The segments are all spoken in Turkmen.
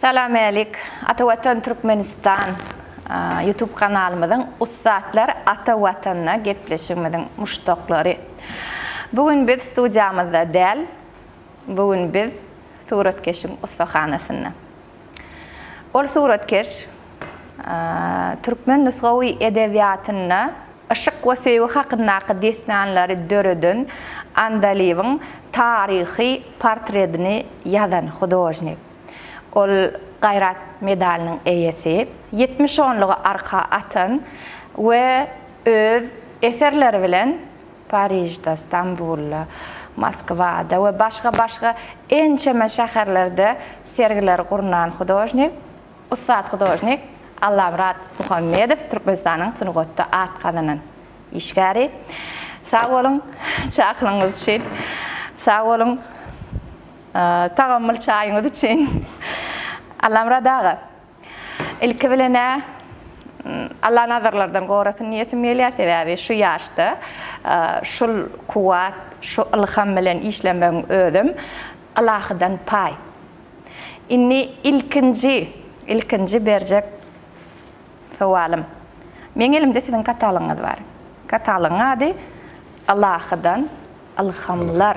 Salam alik. Atawatan Türkmenistan YouTube kanalımızın Ussatlar Atawatanna gepleşigimiziň muştoklary. Bugün biz studiyamızda däl. Bugün biz suratkeşiň ustahanasynda. Ol suratkeş Türkmen nusgawy edebiýatyna aşyk we sevgi hakyndaky desnanlary döreden Andaliýeň taryhy portretini ýazan hudojnik. Ol Gayrat medalynyň eýesi, 70 onlugy arka atan we öz eserleri bilen Parijda, Istanbulda, Moskwada we başga ençeme şäherlerde sergiler gurnan hudojnik, ussat hudojnik Allamrat Muhammedow Türkmenistanyň Sunugotda atganynyň işgäri. Sag bolun, çakylyňyz üçin. Sag bolun, tagamyl çaýyňyz üçin. Allamrat ağa. Ilki bilene Allah nazarlardan gorasyn niýetim gelýär we şu ýaşda şul kuwat, şu ilham bilen işlemeň ödüm Allahdan pay. Inni ilkinji berjek sowalym. Men elimde sizin katalogyňyz bar. Katalogyň ady Allahdan ilhamlar.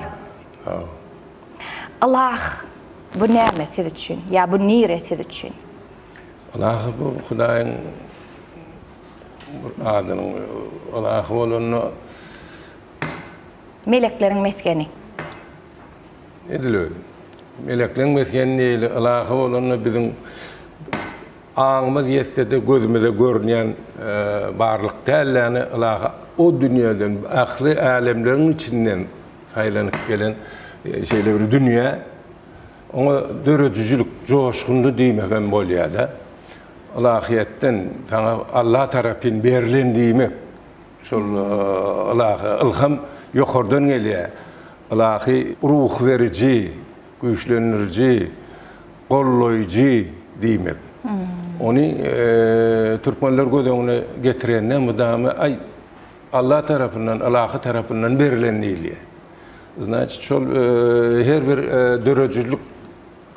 Allah bu näme siz üçin? Ya bu nire siz üçin? Allah bu Hudaýyň adynyň Allah bolany melekleriň meskeni. Edilýär. Melekleriň meskeni Allah bolany biziň ağımız yetsede gözümüze görünýän barlyk dälläni Allah o dünýäden, ahire alemleriň içinden haýlanyp gelen şeýle bir dünýä. Ona dörejüjülük joşgundy diýmegen bolýar-da. Allahyetden, Allah tarapyn berilen diýmek. Şol Allah ilham ýokardan gelýär. Allahy ruh verici, güýçlendiriji, golloýjy diýmek. Onu Türkmenler gödüňe getirende mudamy ay Allah tarapyndan, Allahy tarapyndan berilen diýilýär. Значит, şol her bir dörejüjülük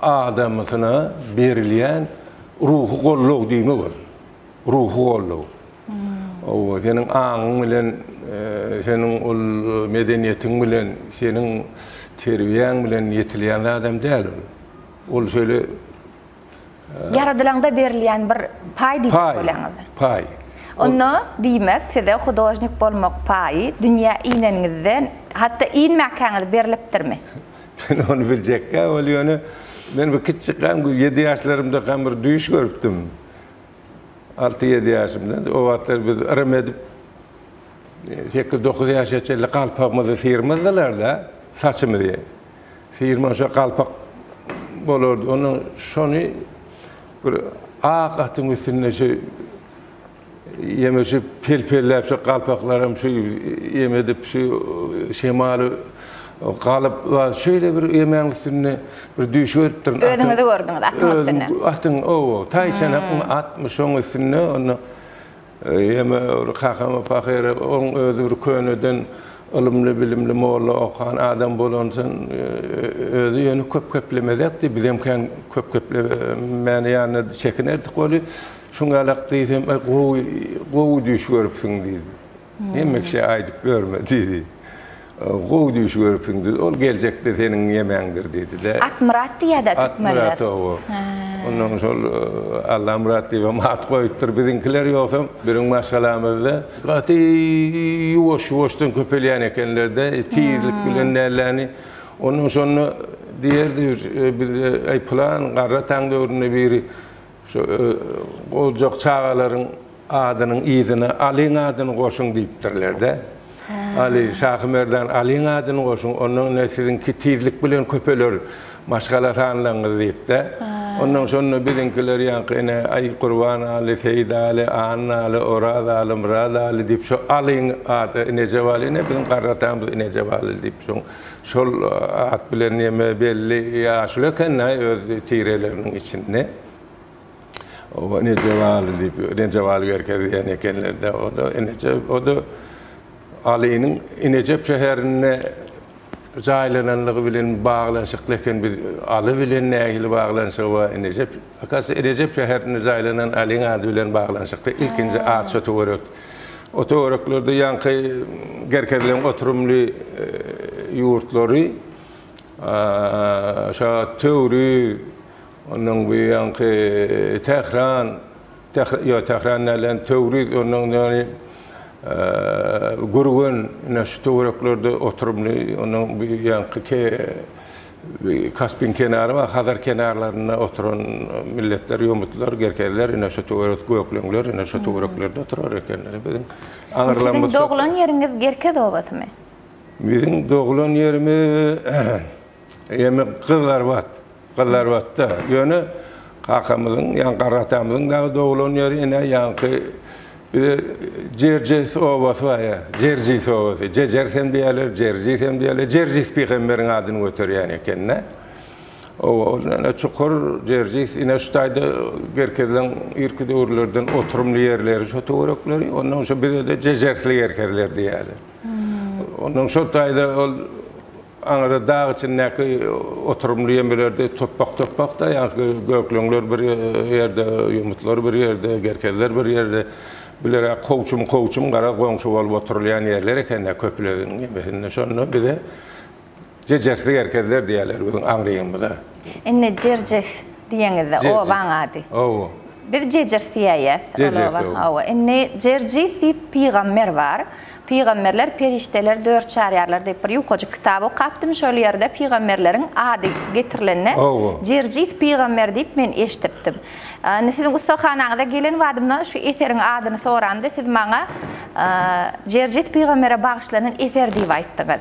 adamyna berilýän ruhu gollog diýmek bol. Ruhu gollog. O senin aňyň bilen, senin ol medeniýetiň bilen, senin terbiýäň bilen ýetilýän adam däl ol. Ol şöyle Yaradylanda berilýän bir pay diýip bolýaňyz. Pay. Onu diýmek, size hudojnik bolmak paýy dünýä iňeňizden hatda iňmäkäňiz berilipdirmi? Ben onu biljekkä bolýany. Ben bu kiçikkäm 7 ýaşlarymda bir düýüş görüpdim. 6-7 ýaşymda. O wagtlar biz aram edip 8-9 ýaşaçyly galpagymyzy firmadalar-da, saçymyzy. Firma şo galpak bolardy. Onu şonu bir aqatyň üstüne şu yemeşip pelpelläp şu galpaklarym şu yemedip şu şemaly galyp şöyle bir yemeğin üstüne bir düýüş görüpdir. Özüňizi gördüňiz atyn üstüne. Atyn o taýçana atmış oň üstüne onu yeme kakama fakir oň özü bir köneden ilmli bilimli molla okan adam bolansan özü ýöne köp-köplemedekdi. Bizem kan köp-köplemeni ýanyna çekinerdik bolu. Şuňa alak diýsem gowy düýüş görüpsiň diýdi. Hemmekşe aýdyp görmedi. Gowy düýüş görüpsiň diýdi. Ol geljekde seniň yemeňdir diýdiler. Atmurat diýär-de Türkmenler. Atmurat o. Ondan şol Allah murat diýip mat goýupdyr biziňkiler ýoksam biriň maşgalamyzda gaty ýuwaş-ýuwaşdan köpelýän ekenlerde tiýirlik bilen nälerini onun şonu diýerdi bir ay plan garra taň döwrüne biri şu goljak çağalaryň adynyň ýyzyna Aliň adyny goşuň diýipdirler-de. Ali Şahmerdan Aliň adyny goşuň onuň näsirin kitizlik bilen köpeler maşgalar hanlaňyz diýipde. Ondan sonra biziňkiler ýa-ni ay Qurban Ali, Seýid Ali, Anna Ali, Orad Ali, Murad Ali diýip şu Aliň ady Necewalini biziň garrataňyz Necewali diýip şol at bilen näme belli ýaşlykyn öz tireleriniň içinde. O Necewali diýip Necewali berker diýen ekenlerde o da Ali'nin İnecep şehirine jaylananlygy bilen baglanşyk leken bir aly bilen nähili baglanşygy var Recep. Akasy Recep şäherine jaylanan alyň ady bilen baglanşykda ilkinji ad sötü görek. Otoraklarda yankı gerkedilen oturumlu yurtları şa teori onun bir yankı Tehran nelen teori onun yani gurgun şu teoraklarda oturumlu onun bir yankı Kaspin kenarı ve Hazar kenarlarına oturan milletler, yomutlar, gerkediler, ina şu teorik göklüngler, ina şu teoriklarda oturar ekenler. Sizin doğulan yeriniz gerked obası mı? Bizim doğulan yerimiz yemek Kızlarbat'ta. Yani kakamızın, yankı ratamızın da doğulan yeri ina yankı Cercis obası var ya, Cercis obası. Cecersen diyorlar, Cercisem diyorlar. Cercis peygamberin adını götürüyor yani kendine. O çukur Cercis, ina şutayda gerkedilen irki doğrulardan oturumlu yerleri, şu doğrukları, ondan sonra bir de Cecerli yerkerler diyorlar. Ondan şutayda anada dağ içindeki oturumlu yerlerde toprak da yani göklüngler bir yerde, yumutlar bir yerde, gerkerler bir yerde. Bilere koğuçum qara qoğuşu bolup oturulayan yerler ekende köpülerin gibisinde şonu bir de Cecerli erkekler diýerler bu Angliyamda. Enne Cerces diýeňizde o baňady. O. Bir Cecer diýýär. O. Enne Cerces peygamber var. Peygamberler, perişteler, dört şariarlar diýip bir ýokaja kitabı okapdym şol ýerde peygamberleriň ady getirilende Cerces peygamber diýip men eşitdim. Sizin ustaxanaňyzda gelen wadymda şu eteriň adyny sorandy, siz maňa Cerces peygambere bagyşlanan eser diýip aýtdyňyz.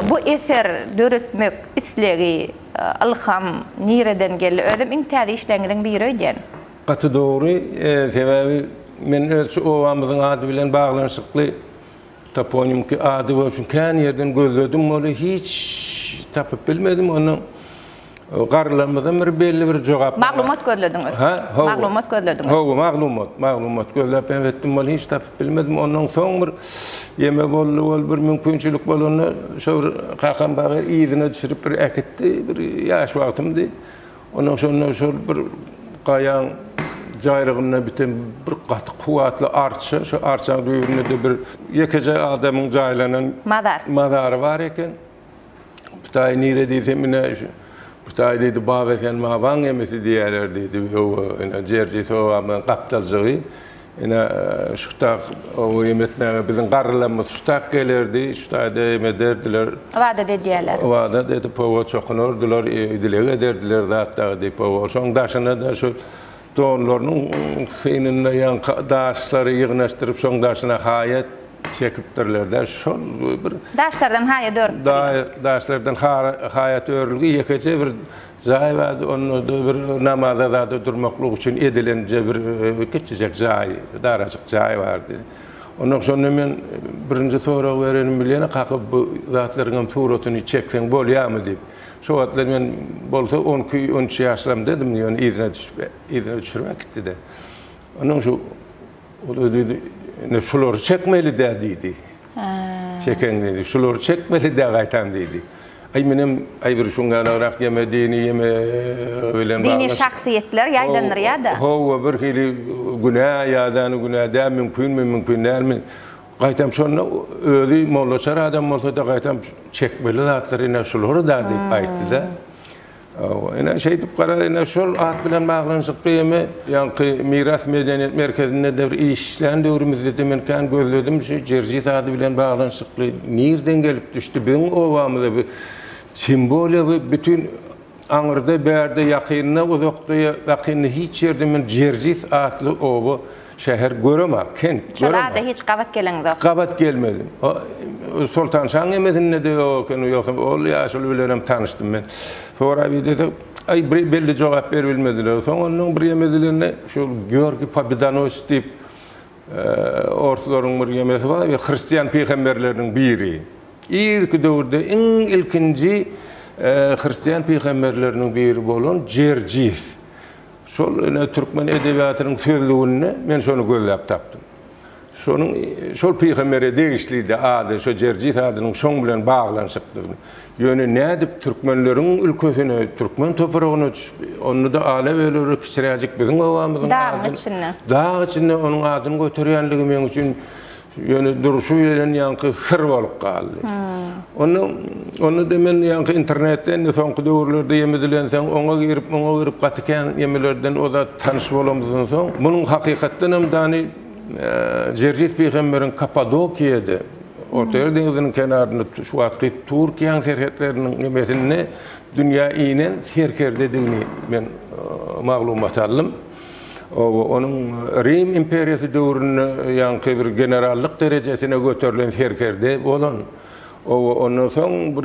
Bu eser döretmek islegi, ilham nireden geldi? Özüm intihadi işlerinden biri öýden. Gaty dogry, sebäbi men öz owamyzyň ady bilen baglanşykly toponimki ady bolsun kän ýerden gözledim, ol hiç tapyp bilmedim onu. Garlamydan bir belli bir jogap. Maglumat gözlediňiz. Maglumat gözlediňiz. Maglumat gözläp etdim, ol hiç tapyp bilmedim. Ondan soň bir ýeme boldy, bir mümkinçilik bolany şu kakam bagy ýygyna düşürüp bir ekitdi, bir ýaş wagtymdy. Ondan soň şol bir gaýan jayrygynda biten bir gaty kuwatly arça, şu arçaň düýbünde de bir ýekeje adamyň jaýlanan madary bar eken. Butaý nire diýsem mine butaý diýdi babesen mawan emesi diýerler diýdi. O ina Cerces o ama gaptaljygy. Ina şutak o ýemetmäge biziň garrylarymyz şutak gelerdi, şutaýda emederdiler. Wada diýerler. Wada dedi powa çokunurdular, dilege ederdiler zatda diýip o şoň daşyna da şu donlarynyň feýninde ýan daşlary ýygnaşdyryp şoň daşyna haýat çekipdirler. Şol bir daşlardan haýat örüp. Daşlardan haýat örülgi ýekeje bir jaý bädi, onu da bir namazda da durmaklyk üçin edilenje bir kiçijek jaý, darajyk jaý bardy. Ondan soň men birinji sorak berenim bilene kakyp bu zatlaryň suratyny çekseň bolýarmy diýip. Şu wagtlar men bolsa 12-13 ýaşlarym dedim, ýöne ýerine düşürmek gitdi de. Ondan şu ne şular çekmeli de diýdi. Çeken diýdi, şular çekmeli de gaýtan diýdi. Ay menem ay bir şuňa ýeme dini ýeme bilen dini şahsiýetler ýaýdandyr ýa-da. Howa bir hili günah ýa-da günahda mümkin dälmi? Gaýtam şonu özi mollaçar adam bolsa da gaýtam çekmeli zatlar ine şulary da diýip aýtdy da. Ina şeýdip gara ina şol at bilen baglanşyk ýeme ýanky miras medeniýet merkezinde de bir işlen döwrümizde de men kan gözledim şu Cerces ady bilen baglanşykly nirden gelip düşdi bizim owamyzda bir sembolya bütün aňyrda bärde ýakynyna uzakda ýakyny hiç ýerde men Cerces atly owa şäher göremem, kent göremem. Şolada hiç gabat gelen zok. Gabat gelmedim. Sultan Şaň emesinde de o kenu ýoksa ol ýaşul bilenem tanışdym men. Sonra bir de ay belli jogap berilmediler. Soň onuň bir ýemedilerine şu Georgi Pobedonos diýip ortalaryň bir ýemesi bar, Hristiýan peýgamberleriň biri. İlki döwürde iň ilkinji Hristiýan peýgamberleriň biri bolan Cerces. Şol türkmen edebiýatynyň sözlüğünde men şonu gözläp tapdym. şol peygambere degişliydi ady, şo Jerjit adynyň şoň bilen baglanşykdygyny. Ýöne nädip türkmenleriň ülkesine, türkmen topragyna onu da ala welere kişirejik biziň awamyzyň dağ içinde onuň adyny göterýänligi men üçin ýöne duruşy bilen ýanky sir bolup galdy. Onu da men ýanky internetden soňky döwürlerde ýemedilen soň oňa girip gatykän ýemelerden o da tanyş bolamyzdan soň munyň hakykatdan hem dany Jerjit peýgamberiň Kapadokiýada Orta Deniziň kenarynda şu wagtky Türkiýanyň serhetleriniň ýemesini dünýä inen serkerdedigini men maglumat aldım. Onun Rim imperiýasy döwründe ýanky bir generallyk derejesine göterilen serkerde bolan. Ondan soň bir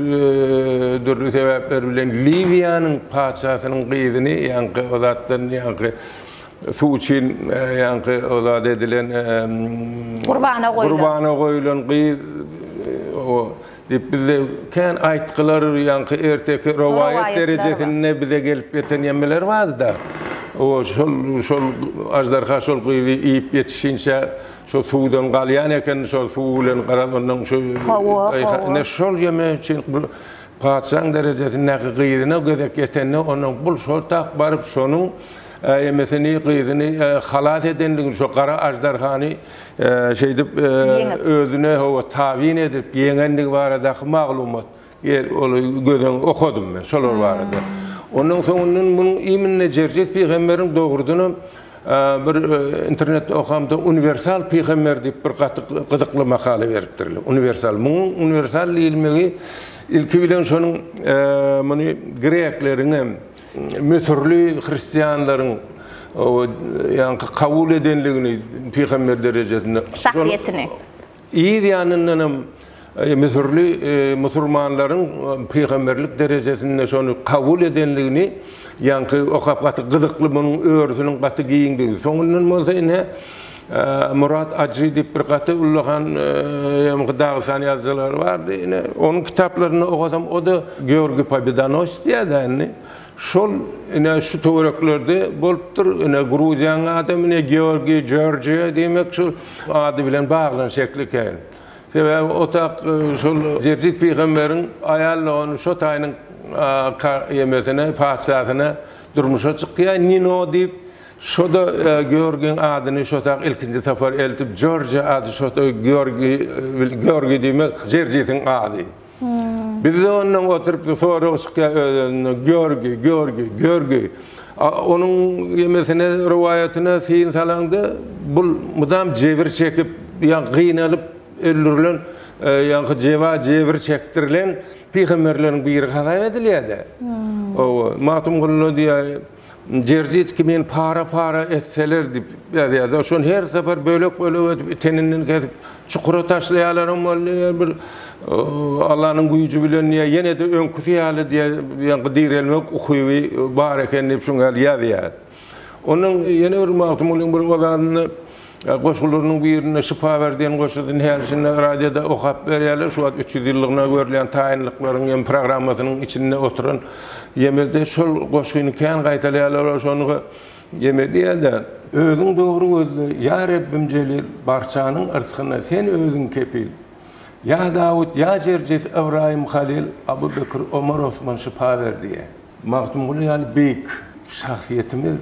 dürli sebäpler bilen Liviýanyň paçasynyň gyzyny ýanky o zatdan ýanky suçin ýanky o zat edilen gurbana goýulan gyz o dip bizde kän aýtkylar ýanky erteki rowaýat derejesine bize gelip ýeten ýemler bardy da. O şol ajdarha şol gyzy iýip ýetişinçe şol suwdan galýan eken şol suw bilen garap ondan şol ne şol ýeme üçin paçaň derejesine gyzyna gözek ýetende onuň bul şol tak baryp şonuň ýemesini gyzyny halat edenligi şo gara ajdarhany şeýdip özüne o tawin edip ýeňendigi barada maglumat gözüň okudum men şolar barada. Ondan soňundan munyň iminne Jerjit peýgamberiň dogrudyny bir internetde okamda universal peýgamber diýip bir gyzykly makale beripdirler. Universal ilmigi ilki bilen şonuň muny Grekleriň mütürlü Hristiýanlaryň ýanky kabul edenligini peýgamber derejesinde şahsiýetini ýa-da mütürlü musulmanlaryň peýgamberlik derejesinde şonu kabul edenligini ýanky okap gaty gyzykly munyň öwrüsiniň gaty giýindigi. Soňundan bolsa ine Murat Ajri diýip bir gaty ullagan Dağıstan ýazgylary bardy. Ine onuň kitaplaryny okudum. O da Georgi Pobedonostýa şol ine şu töwereklerde bolupdyr. Ine Gruziýanyň adamyny Georgi Georgiýa diýmek şu ady bilen baglan şekli eken. Sebäbi otak şol Jerjit peýgamberiň aýallagyny şo taýynyň ýemesine, paçasyna durmuşa çykýar. Nino diýip şo da Georgiň adyny şo tak ilkinji tapar eltip Georgia ady şo da Georgi diýmek Jerjitiň ady. Biz de ondan oturup soraýak Georgi. Onuň ýemesine, riwayatyna sin salandy. Bul mudam jebir çekip ýa gynalyp öldürilen ýanky jebir çektirilen peýgamberleriň biri halap edilýärdi. O matum gully diýär Jerjit kimen para etseler diýip ýa-da şon her sefer bölek etip teninden kesip çukura taşlaýarlar bir Allah'ın güýjü bilen ýene de öňküsýäli diýe ýanky direlmek uhuwy bar eken diýip şoňa ýazýar. Onuň ýene bir magtumulyň bir wagtyny goşgularynyň birine şifa berdiň goşudyň härisinde radioda okap berýärler. Şu 300 ýyllygyna görülen taýinliklaryň ýem programmasynyň içinde oturan ýemelde şol goşgyny kän gaýtalýarlar şonu ýemedi özüň dogry gözle ýa Rabbim Celil barçanyň ırzygyna sen özüň kepil. Ya Davud, ya Jerjit, Ibrahim Halil, Abu Bekir, Ömer Osman şifa berdi. Magtumul ýaly beýik şahsiýetimiz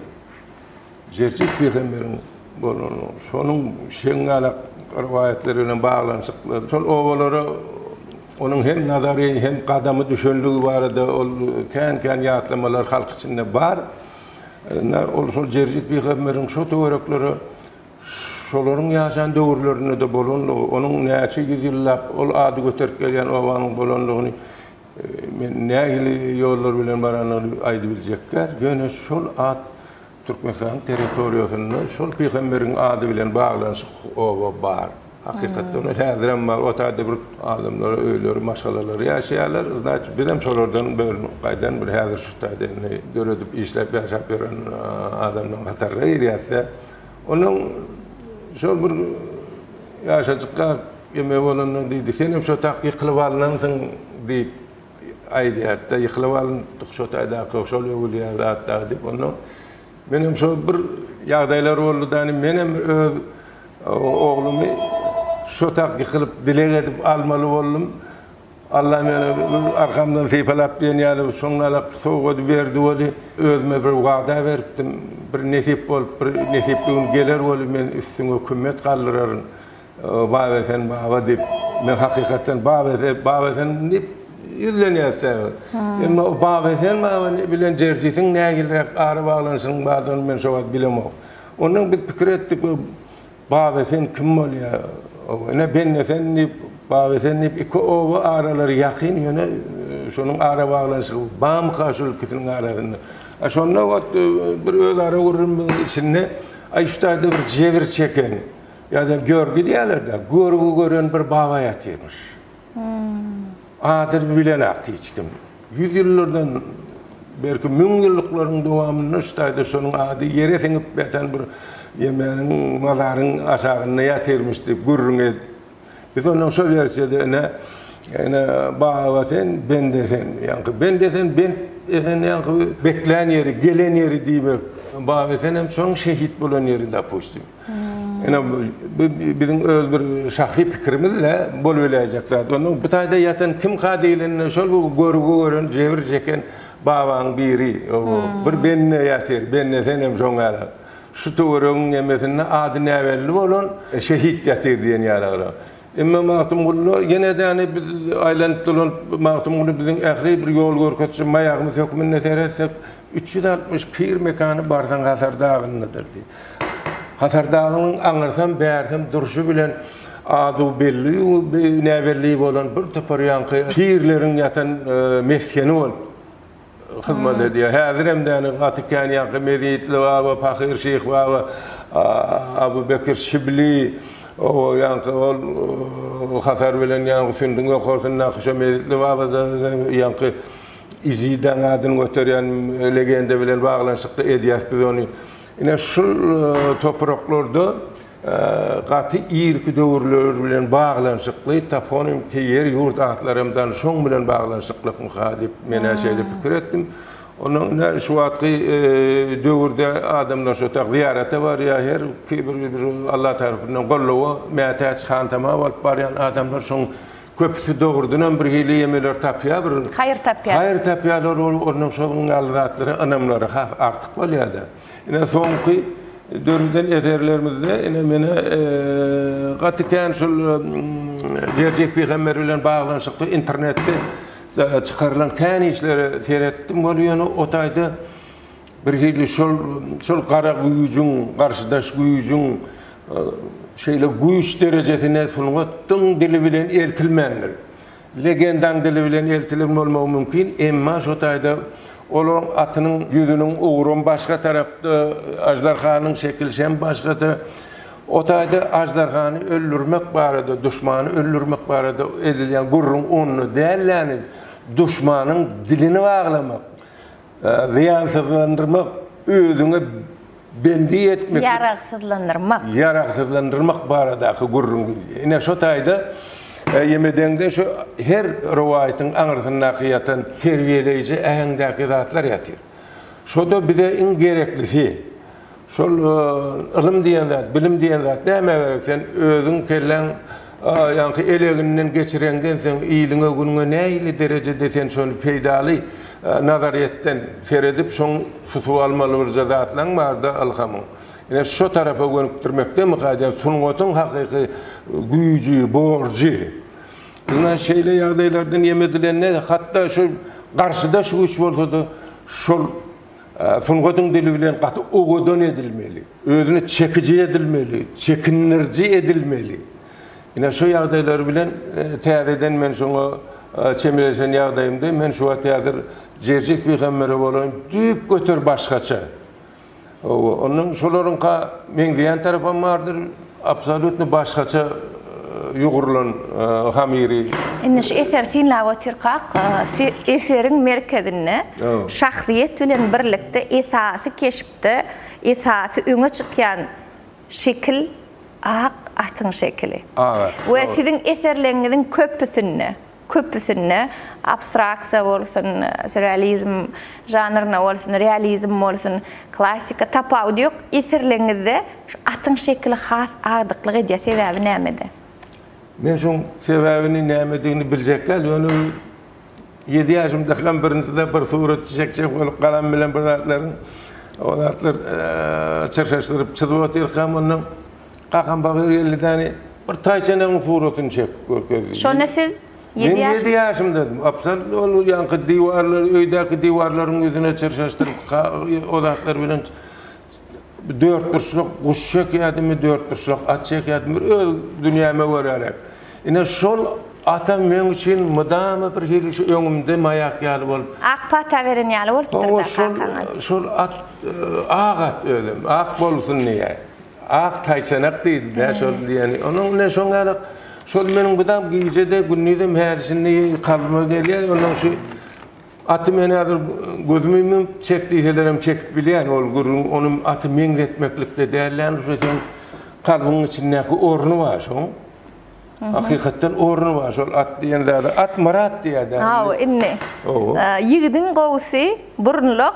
Jerjit peýgamberiň bolany. Şonuň şeňalak riwayatleri bilen baglanşyklar. Şol owalara onuň hem nazary hem gadamy düşünligi barada ol kän ýatlamalar halk içinde bar. Ol şol Jerjit peýgamberiň şo töwerekleri şolaryň ýaşan döwürlerinde de bolanlygy, onuň näçe ýyllap ol ady göterip gelýän owanyň bolanlygyny men nähili ýollar bilen baranyny aýdy biljekler. Ýöne şol ad Türkmenistan territoriýasynda şol peýgamberiň ady bilen baglanşyk owa bar. Hakykatda onu häzirem bar, o taýda bir adamlar öýleri, maşalalar ýaşaýarlar. Znaç bilen şolardan gaýdan bir häzir şu taýda döredip işläp ýaşap beren adamlaryň hatarına ýerýärse, onuň şol bir ýaşajykka ýeme bolanyny diýdi. Senem şo tak ýykylyp alnansyň diýip aýdýatda ýykylyp alyndyk şo taýda şol ýolýarda diýip onu menem şo bir ýagdaýlar boldy da menem öz Oğlumu şotak yıkılıp dilek edip almalı oldum. Allah meni arkamdan seypalap diyen yani sonralak soğudu verdi oli. Özüme bir vada verdim. Bir nesip olup, bir nesipliğin gelir oli men üstüne hükümet kaldırarım. Baba sen baba deyip, men hakikaten baba sen deyip yüzleniyse. Ama baba sen baba bilen cercisin ne giderek ağrı bağlansın bağdan men soğuk bilem o. Onun bir fikir ettik, baba sen kim oluyor? Ben de sen deyip, baba sen deyip iki oğlu araları yakın yöne şunun ara bağlansın. Bağım karşı ülkesinin arasında. Sonra bir öz ara vururum içinde, işte bir cevir çeken. Ya da görgü diyorlar da, görgü gören bir baba yatırmış. Adır bilen hakkı hiç kim. 100 yıllardan, belki 1000 yıllıkların devamında üstaydı sonun adı yere senip beten bir yemeğinin, mazarın aşağına yatırmış deyip görürün. Biz ondan sonra versiyede baba sen, ben de sen. Ben de sen, bekleyen yeri, gelen yeri diyeyim. Baba sen hem son şehit bulan yerinde pustum. Bizim öz bir şahsi fikrimizle bol öyleyecek zaten. Onun bu tayda yatan kim kadiyle şol bu görgü gören, cevir çeken babanın biri. Bir benimle yatır, benimle sen hem son ala. Şu tuğrunun yemesinde adını evvelli olan şehit yatır diyen yaralar. Ama Mahtum Gulu yine de hani biz aylanıp dolan Mahtum Gulu bizim ahri bir yol görkatçı mayağımız hükmünde seyretsek 360 pir mekanı bardan Hasar Dağı'ndadır diye. Hasar Dağı'nın anırsam, beğersem duruşu bilen adı belli, nevelliği olan bir topar yankı pirlerin yatan meskeni ol. Hizmet ediyor. Hazır hem de Atıkan yankı Mediyetli var, Fakir Şeyh var, Abu Bekir Şibli, o yankı Hasar bilen yankı sündün okursun, Nakışa Mediyetli var, yankı İziden adını götüren legende bilen bağlanışıklı ediyat biz onu. Yine şu topraklarda katı irki dövrler bilen bağlanışıklı taponim ki yer yurt atlarımdan son bilen bağlanışıklık muhadip mena şeyle fikir ettim. Onun şu atki dövrde adamlar şu tak ziyarete var ya her ki bir Allah tarafından golluğu mehtaç kantama valıp barayan adamlar son köpüsü doğurduğundan bir hile yemeler tapya bir hayır tapyalar onun sonun aldatları anamları artık oluyor da. Yine sonki dönemden ederlerimizde yine mene Gatiken şu Cercek Peygamber bilen bağlanışıklı internette çıkarılan kan işleri seyrettim oluyor o tayda bir hile şol kara güyücün karşıdaş güyücün şeyle güç derecesine sunutun dili bilen eltilmendir. Legendan dili bilen eltilim olmağı mümkün. Emma şu tayda olan atının yüzünün uğrun başka tarafta ajdarhanın şekilşen başka da o tayda ajdarhanı öldürmek barada, düşmanı öldürmek barada edilen gurrun onunu değerlenir. Düşmanın dilini bağlamak, ziyansızlandırmak, özüne bendi etmek, yaraksızlandırmak baradaki gurrun. Yine şu tayda yemedende şu her rivayetin anırsına kıyatan terbiyeleyici ehindeki zatlar yatır. Şu da bize en gereklisi. Şu ilim diyen zat, bilim diyen zat ne demek sen özün kellen yani eleğinden geçirenden sen iyiliğine gününe neyli derecede sen şunu peydalı nazariyetten seyredip son tutu almalı bir zatlan vardı alhamın. Yine şu tarafa gönüktürmekte mi kadar sunutun hakiki gücü, borcu. Bunlar şeyle yağdaylardan yemedilenler hatta şu karşıda şu güç olsa da şu sunutun dili bilen katı oğudan edilmeli. Özüne çekici edilmeli, çekinirci edilmeli. Yine şu yağdaylar bilen teyzeden ben şunu çemiresen yağdayımda ben şu teyzer Cercek Peygamber'e olayım düyüp götür başkaça. Onun şoların men diyen tarafım vardır, absolutni başkaça yuğurulan hamiri. İnniş eser sinla ve tirqaq, eserin merkezine şahsiyet bilen birlikte esası keşipti, esası öňe çykýan şekil atın şekli. Ve sizin eserlerinizin köpüsünü köpüsünü abstraksiya bolsun, sürrealizm janrına bolsun, realizm bolsun, klassika tapaw diýok, ýetirleňizde şu atyň şekli has agdyklygy diýe sebäbi nämede? Men şoň sebäbini nämedigini biljekler, ýöne 7 ýaşymda birincide bir surat çekjek bolup galam bilen bir zatlaryň o zatlar çerçeşdirip çyzyp oturýan ondan qakan bagyr 50 tane bir taýçanyň suratyny çekip görkezdi. Şonu siz 7 ýaşymda apsal ol ýanky diwarlar, öýdäki diwarlaryň ýüzüne çerçeşdirip o zatlar bilen 4 burçluk guş çekýärmi, 4 burçluk at çekýärmi, öz dünýäme görerek. Ine şol atam men üçin mydamy bir helişi öňümde maýak ýaly bolup. Ak pata beren ýaly bolup durdy. Şol at agat ölüm, ak bolsun niýe. Ak taýçanak diýdi, şol diýeni. Onuň ne şoňalyk şol meniň gydam giýjede günnüde märisini kalbyma gelýär, ondan şu atı meni hazır gözümü çekdiýselerem çekip bilýän ol gurrun onun atı meňzetmeklikde däýerlenir. Kalbyň içindäki orny bar şoň. Hakikaten ornu var. Şol at diýende at marat diýär. Ha, inne. Ýigidin gowsy burnluk.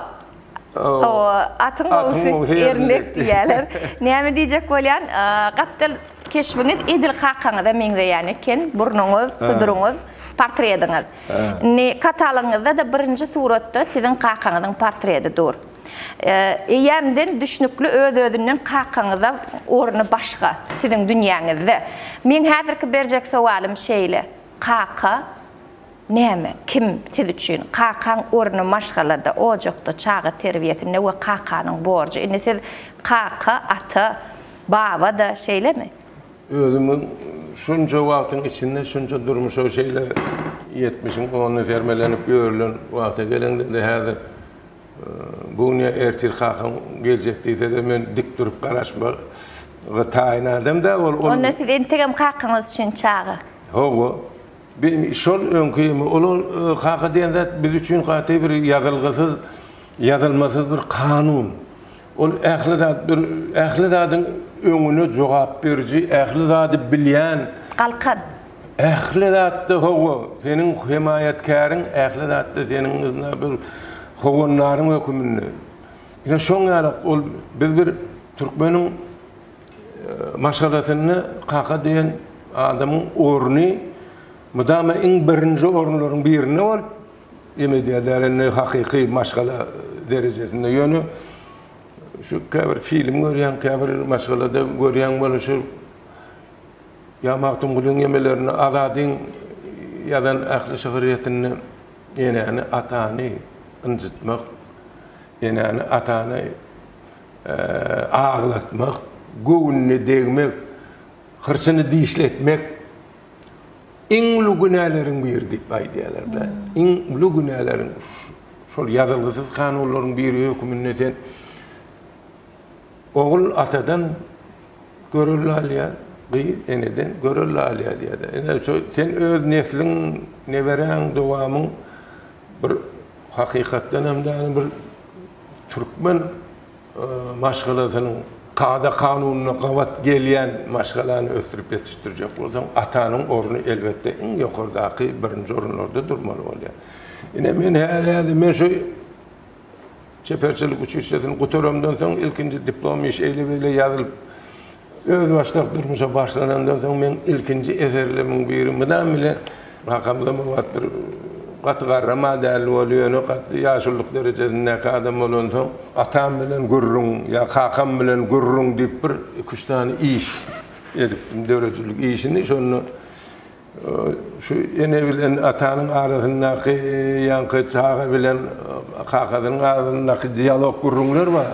O atyň gowsy erlek diýerler. Näme diýjek bolýan? Gattal keşbiniz edil qaqaňyzda meňde ýani ken burnuňyz, suduruňyz, portretiňiz. Ne katalogyňyzda da birinji suratda siziň qaqaňyzyň portreti dur. Eýämden düşnükli öz-özünden qaqaňyzda orny başga siziň dünýäňizde. Men häzirki berjek sowalym şeýle. Qaqa näme? Kim siz üçin? Qaqaň orny maşgalada, ojakda, çağı terbiýetinde we qaqanyň borjy. Indi siz qaqa, ata, baba da şeýlemi? Özümün şunca wagtyň içinde şunca durmuş o şeýle 70-iň 10-ny fermelenip ýörülen wagta gelende de häzir buňa ertir qaqaň geljek diýse men dik durup garaşmak taýinadym da ol. Onda siz entegem qaqaňyz üçin çağı. Howo. Benim şol öňküými ol qaqa diýen zat biz üçin gaty bir ýazylgysyz, ýazylmasyz bir kanun. Ol ähli zat bir ähli zatyň öňüne jogap berji, ähli zaty bilýän galkan. Ähli zatda howo, seniň himayetkäriň ähli zatda seniň ýzyna bir howunlaryň hökümini. Ýa şoňa ol biz bir türkmeniň maşgalatyny qaqa diýen adamyň orny mudama iň birinji ornlaryň birini bolup ýemediýärlerini hakyky maşgala derejesinde ýöne şu käbir film görýän, käbir maşgalada görýän boluşur. Ýa-maktym gülüň ýemelerini azadyn ýadan ähli şöhretini ýene atany incitmek, ýene atany ağlatmak, göwünni degmek, hırsyny diýişletmek iň ulu günälerin biri diýip aýdýarlar. Iň ulu günälerin şol ýazylgysyz kanunlaryň biri hökümünden oğul atadan görülle alýar, gyýy eneden görülle alýar diýär. Sen öz neslin, neberäň, dowamyň bir hakykatdan hem de bir türkmen maşgalasynyň qada kanunyna gawat gelýän maşgalany ösürip ýetişdirjek bolsaň atanyň orny elbetde iň ýokardaky birinji ornlarda durmaly bolýar. Ine men häzir men şu çeperçilik uçuşyny gutarymdan soň ilkinji diplom iş eýle ýazylyp öz başlap durmuşa başlanandan soň men ilkinji eserlerimin biri bilen bile rakamlama bir gatgarrama däl bolýan, ýaşullyk derejesinde adam bolan soň atam bilen gurrun ýa qaqam bilen gurrun diýip bir 2-3 tane iş edipdim, döwletçilik işini şonu şu ene bilen atanyň arasyndaky ýanky çağı bilen qaqadyň arasyndaky dialog gurrunlar bar.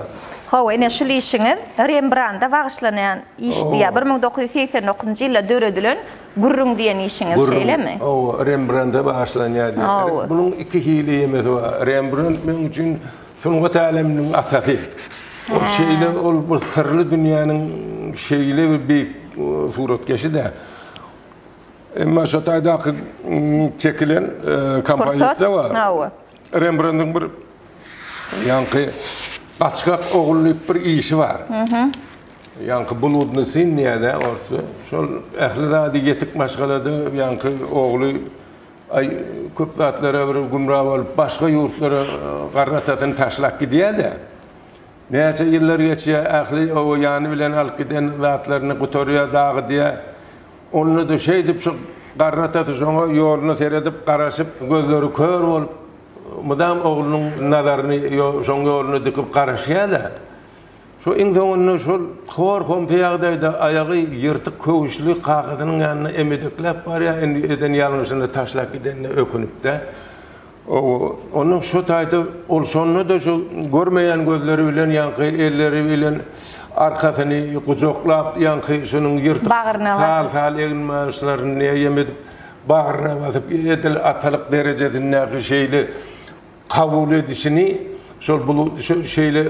Hawa ene şu işiňiz Rembrandt'a bagyşlanan iş diýär. 1989-njy ýylda döredilen gurrun diýen işiňiz şeýlemi? O Rembrandt'a bagyşlanýar diýär. Bunyň iki hili ýemesi bar. Rembrandt men üçin sungat aleminiň atasy. O şeýle ol bir sirli dünýäniň şeýle bir beýik suratkeşi de. Emma şu taýdaky çekilen kampaniýa bar. Rembrandt'ın bir ýanky açık oğullayıp bir işi var. Yankı buludunu sinniye de orası. Şol ähli zadi yetik maşgalada yankı oğlu ay köp zatlara bir gumra bolup başga ýurtlara garratatyn taşlap gidýär-de. Näçe ýyllar geçýär, ähli o ýany bilen alyp giden zatlaryny gutarýar dagy diýe. Onu da şey edip şu garratatı şoňa ýoluna seredip garaşyp gözleri kör bolup mudam oğlunun nazaryny şoňa ýoluna dikip garaşýar-da. Şu iňdoňyny şol horkom ýagdaýda aýagy ýyrtyk köwüşli kagazynyň ýanyna emedikläp barýar, eden ýalňyşyny taşlap gidenine ökünüp-de. Onun şu taýda ol şonu da şu görmeýän gözleri bilen ýanky elleri bilen arkasyny gujoklap ýanky şonuň ýyrtyk sal egilmäşlerini ýemedip bagyryna basyp edil atalyk derejesinde şeýle kabul edişini şol bu şeýle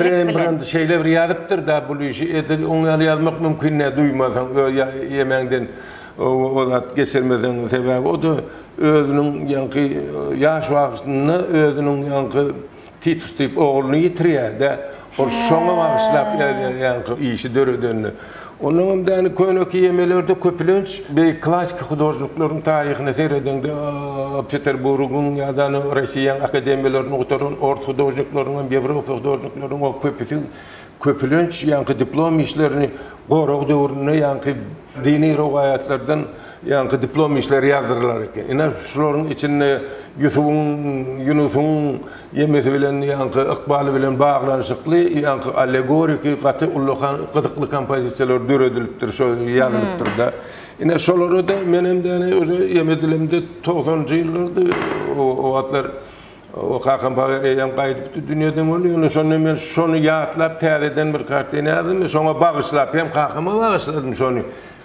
Rembrandt şeýle bir ýazypdyr da bu işi edil oňaly ýazmak mümkin näme duýmasaň ýemengden o zat geçirmeden sebäbi o da özünün ýanky ýaş wagtyny özünün ýanky Titus diýip oğluny ýitirýär-de. O şoňa bagyşlap ýanky işi döredeni. Onun da köňeki ýemelerde köplenç be klassik hudojniklaryň taryhyny seredende Peterburgyň ýa-da Russiýa akademiýalaryny oturan ort hudojniklaryň, Ýewropa hudojniklaryň o köplenç ýanky diplom işlerini gorog döwrüne ýanky dini rogaýatlardan ýanky diplom işleri ýazdyrlar eken. Ina şolaryň içinde Yunus'un yemesi bilen ýanky ykbaly bilen baglanşykly ýanky allegorik gaty ulluhan gyzykly kompozisiýalar döredilipdir, şo ýazylypdyr da. Ina şolary da menem de ýemedilimde 90-njy ýyllarda o atlar o kakan pagar eýem gaýdyp dünýede bolýar. Şonu men şonu ýatlap täzeden bir kartena ýazdym, şoňa bagyşlap hem kakama bagyşladym şonu.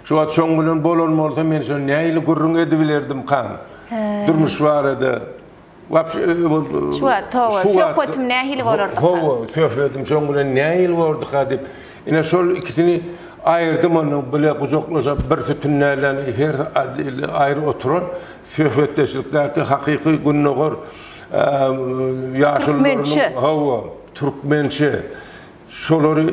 Şu wagt şoň bilen bolanmasa men şonu näýli gurrun edip bilerdim kan. Durmuş var edi. Şu söhbetim nähili bolardy. Howa, söhbetim şoň bilen nähili boldy hadip. Ine şol ikisini aýyrdım onu bile gujoklaşa bir tünnälen her aýry oturan söhbetdeşlikdäki hakyky günnogor ýaşyllaryň howa türkmençe şolary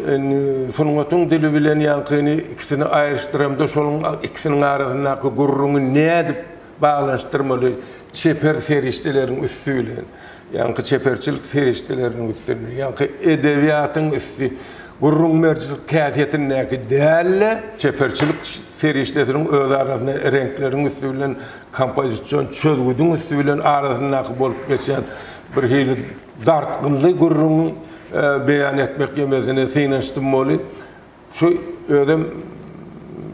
sonuňatyň dili bilen ýankyny ikisini aýyrşdyramda şoluň ikisiniň arasyndaky gurruny nädip bağlaştırmaly çeper ferişteleriň üstü bilen ýanky çeperçilik ferişteleriň üstüne ýanky edebiýatyň üstü gurrun merjilik käfiýetindäki dälle çeperçilik ferişteleriň öz arasynda renkleriň üstü bilen kompozisiýon çözgüdüň üstü bilen arasyndaky bolup geçen bir hili dartgynly gurruny beýan etmek ýemezine synanyşdym boly. Şu ödem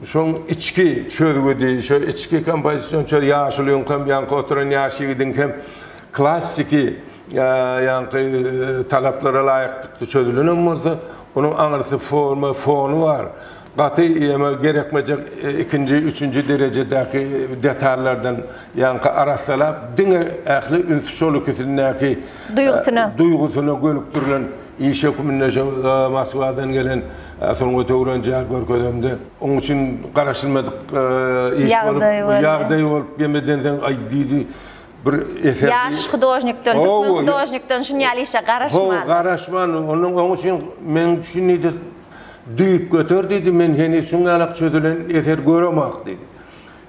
şoň içki çözgüdi, şu içki kompozisiýon çöz ýaşylyň hem ýanky oturan ýaşygydyň hem klassiki ýanky talaplara laýykly çözülen bolsa, onuň aňyrsy forma, fonu var. Gaty ýeme gerekmejek ikinji, üçünji derejedäki detallardan ýanky arasalap, diňe ähli ünsüşolukysyndaky duýgusyna gönükdirilen işe kumine Moskvadan gelen soňra töwrenjä görkezemde. Onuň üçin garaşylmadyk iş bolup, ýagdaý bolup ýemeden soň ay diýdi bir eser. Ýaş hudojnikden, hudojnikden şuňaly işe garaşman. Garaşman, onuň üçin men düşünýärdim. Düýüp götür dedi, men heni şuňalyk çözülen eser göremek dedi.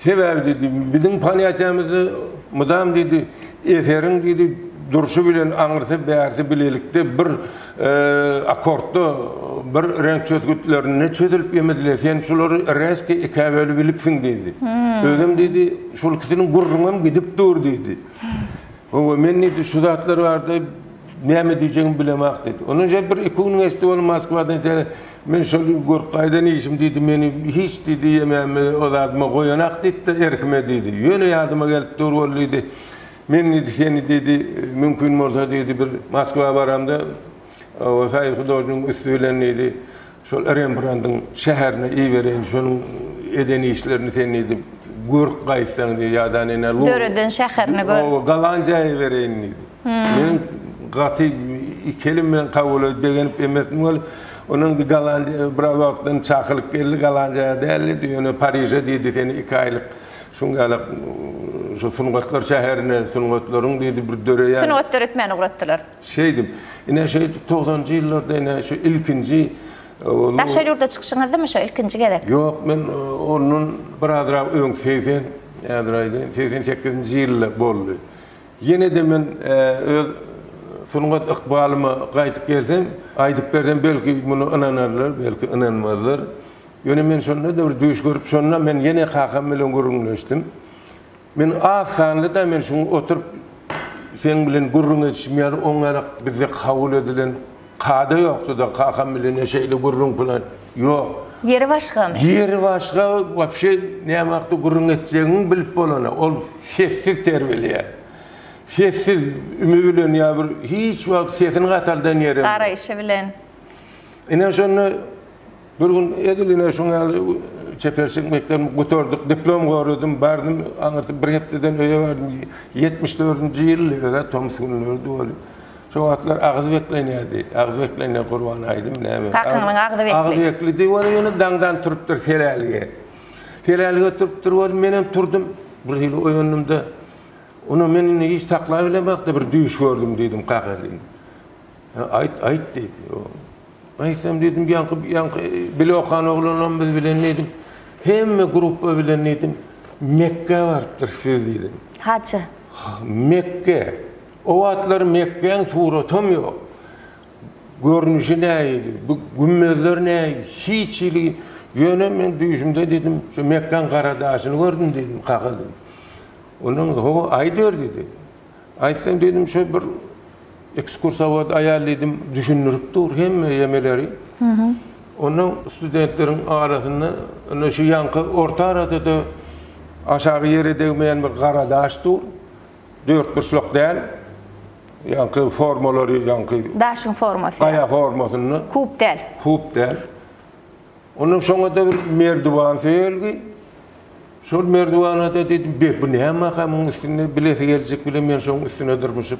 Sebäbi dedi, biziň paniýatymyzy mudam dedi, eseriň dedi duruşu bilen aňyrsy bärsi bilelikde bir akordda bir renk çözgütlerini çözülüp ýemediler. Sen şolary reski ekaböli bilipsiň dedi. Özüm dedi, şol kisiniň gurrunam gidip dur dedi. O men dedi şu zatlar bardy, näme diýjegimi bilemek dedi. Onuň bir ikiniň esti bol Moskwadan men şol gorqaýdan işim dedi, meni hiç dedi ýememi o zadyma goýanak dedi, erkime dedi. Ýöne ýadyma gelip dur boldy. Men dedi, seni dedi, mümkün bolsa dedi bir Moskwa baramda o saýy hudojnyň üstü bilen dedi, şol Rembrandtyň şäherine iýbereň, şonuň edeni işlerini sen dedi görüp gaýtsaň dedi, ýa-da näme Döreden şäherine gör. O galanjaý bereň dedi. Men gaty kelim bilen kabul edip emetdim bol. Onuň di galanjaý bir wagtdan çakylyp geldi, galanjaý däli diýeni Paryja dedi, seni 2 aýlyk şuňalyk şu Sunugatlar şäherine, Sunugatlaryň dedi bir döreýän. Sunugatlar etmeni uğratdylar. Şeydim, ine 90-njy ýyllarda ine şu ilkinji Daşary ýurda çykyşyňyzdymı şu ilkinji gerek? Yok, men onun birazra öňsegsen Ýadraýdy 88-nji ýylda boldy. Ýene de men şonuňa ykbalymy gaýtyp gelsem, aýdyp bersem belki muny inanarlar, belki inanmazlar. Ýöne men şonda da bir düýüş görüp şonda men ýene kakam bilen gurrunlaşdym. Men az sanly da men şunu oturup sen bilen gurrunlaşmýar, oňarak bize kabul edilen kada ýoksa da kakam bilen eşeýle gurrun bilen ýok. Yeri başgamy? Yeri başga, wapşe näme gurrun etjegiňi bilip bolana. Ol sessiz terbiýelýär. Sessiz ümi bilen ýa bir hiç wagt sesini gataldan ýere. Garaýşy bilen. Ine şonu bir gün ediline şoňa çepersek mekdem götürdük, diplom görürdüm, bardym, aňatyp bir hepdeden öýe bardym. 74-nji ýylda Tomskunlerde bolup. Şo wagtlar agyz beklenýärdi. Agyz beklenýär gurban aýdym näme. Kakynyň agyzy bekli. Agyz bekli diýip ýöne dangdan turup dur serälige. Serälige turup durýar, menem turdum. Bir ýyl oýunumda onu men hiç taklap bilemekde bir düýüş gördüm dedim kakadyn. Aýt dedi o. Aýsam dedim ýanky Bilokan oglanam biz bilen dedim. Hemme gruppa bilen dedim. Mekke bardyr siz dedim. Haçy? Mekke. O wagtlar Mekkeň suratam ýok. Görnüşi näýdi? Bu gümmezler näýdi? Hiç ýöne men düýüşimde dedim, şu Mekkeň garadaşyny gördüm dedim kakadyn. Onun o aýdyr dedi. Aýsam dedim şu bir ekskursawat aýalladım, düşünürüp dur hemme yemeleri. Onun studentleriň arasynda onu şu ýanky orta arada da aşağı ýere degmeýän bir garadaş dur. 4 burçluk däl. Ýanky formalary ýanky daşyň formasy. Gaýa formasyny. Kup däl. Kup däl. Onun şoňa da bir merdiwan söýelgi. Şol merdivana da dedim, bu näme makamyň üstüne bilesi geljek bilen men şoň üstüne durmuşyp,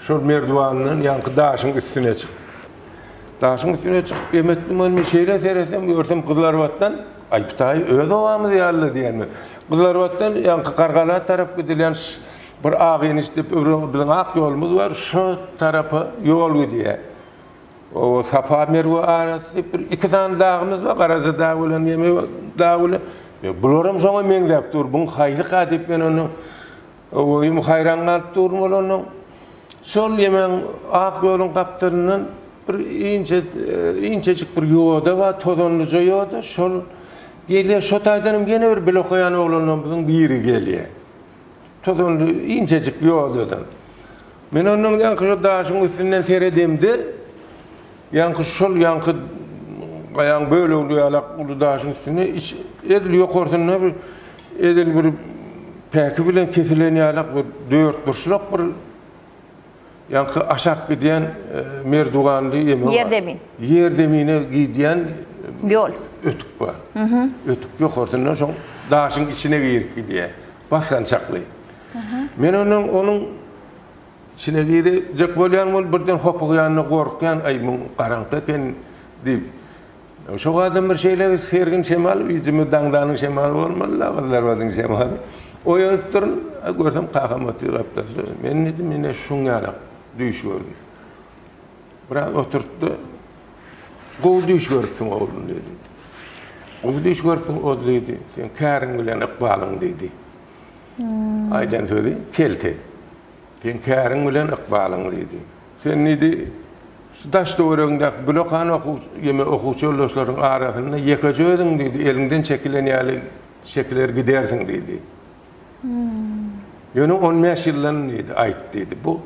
şol merdivanyň ýanky daşyň üstüne çyk. Daşyň üstüne çykyp emetdim, men şeýle seresem görsem kızlar wattan, aýptaý öz owamyz ýaly diýenmi. Kızlar wattan ýanky Kargala tarap gidilen bir agynyş diýip biziň ak ýolumyz bar, şo tarapy ýol gidiýär. O Safa Merwe arasy bir iki tane dağımız var, Garaza dağı bilen Yeme dağı bilen. Bularım şoňa meňdep dur, buň haýdy gadip men onu oýum hayran galyp durum onu. Şol Yemen ak ýoluň gapdyryndan bir inçecik bir ýoda we tozonluja ýoda, şol gelýär, şo taýdanam gene bir Bilokoýan oglanlaryň biri gelýär. Tozonlu inçecik ýodadan. Men onuň ýanky daşyň üstünden seredimdi. Ýanky şol ýanky gaýan bölüňde ýalak ulu daşyň üstüne edil ýokarsyna bir edil bir päki bilen kesilen ýalak bir 4 burçluk bir ýanky aşak gidýän merdiwanly ýeme. Ýerdemine gidýän ýol. Ötük bar. Ötük ýokarsyna şoň daşyň içine girip gidýär. Basgan çakly. Men onuň içine girecek bolýan bol birden hopugýanyny gorkýan, ay muň garanky eken diýip. Şo adam bir şeyler sergin şemal, ýüzüme dangdanyň şemaly bolmaly, laglar wadyň şemaly. Oýanyp durun, görsem kakamaty raptar. Men dedim, mene şuňa düýüş gördüm. Biraz oturtdy. Gowy düýüş gördüm oğlum dedi. Gowy düýüş gördüm o dedi. Sen käriň bilen ykbalyň dedi. Aýdan söýdi, kelte. Sen käriň bilen ykbalyň dedi. Sen nidi daşda öreňde Bilokan okuwçy ýoldaşlaryň arasynda ýekajödiň dedi, elinden çekilen ýaly şekiller gidersiň dedi. Ýöne 15 ýyldan dedi, aýt dedi. Bu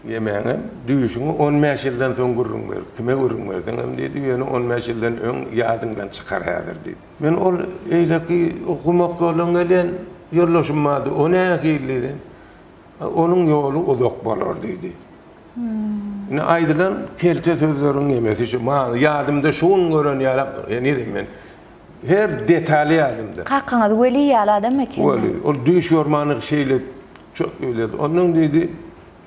yemeğe düýüşüňi 15 ýyldan soň gurrun ber. Kime gurrun berseň hem dedi, ýöne 15 ýyldan öň ýadyňdan çykarýardyr dedi. Men ol eýleki okumak bolan gelen ýollaşmady, o näkildi? Onuň ýolu uzak bolar dedi. Ne aýdylan kelte sözleriň emesi şu, ýadymda şuň gören ýalap, ne diýim men? Her detali ýadymda. Kakaňyz weli ýaly adam eken. Weli, ol düýüş ýormanyň şeýle çok öýledi. Onuň dedi,